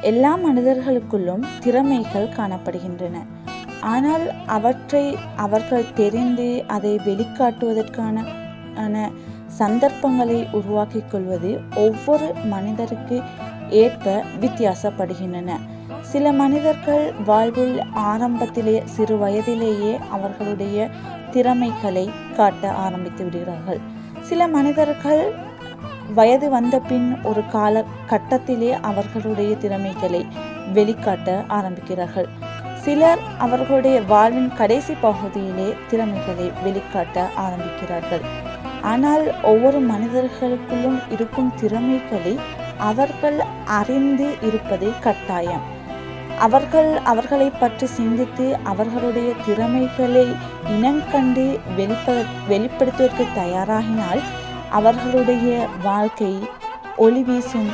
எல்லா மனிதர்களுக்குள்ளும் திறமைகள் காணப்படுகின்றன. ஆனால் அவற்றை அவர்கள் தெரிந்து அதை வெளிக்காட்டுவதற்கான சந்தர்ப்பங்களை உருவாக்கிக் கொள்வது ஒவ்வொரு மனிதருக்கு ஏற்ப வித்தியாசப்படுகின்றன. சில மனிதர்கள் வாழ்வில் ஆரம்பத்திலே சிறு வயதிலேயே அவர்களுடைய திறமைகளை காட்ட ஆரம்பித்து விடுகிறார்கள். சில மனிதர்கள் வயது வந்த பின் ஒரு கட்டத்திலே அவர்களுடைய திறமைகளை வெளிக்காட்ட ஆரம்பிக்கிறார்கள். சிலர் அவர்களுடைய வாழ்வின் கடைசி பகுதியிலே திறமைகளை வெளிக்காட்ட ஆரம்பிக்கிறார்கள். ஆனால் ஒவ்வொரு மனிதர்களுக்குள்ளும் இருக்கும் திறமைகளை அவர்கள் அறிந்து இருப்பது கட்டாயம். அவர்களை பற்றி சிந்தித்து அவர்களுடைய திறமைகளை இனங்கண்டு வெளிப்படுத்துவதற்கு தயாராகினால் அவர்களுடைய வாழ்க்கை ஒளி வீசும்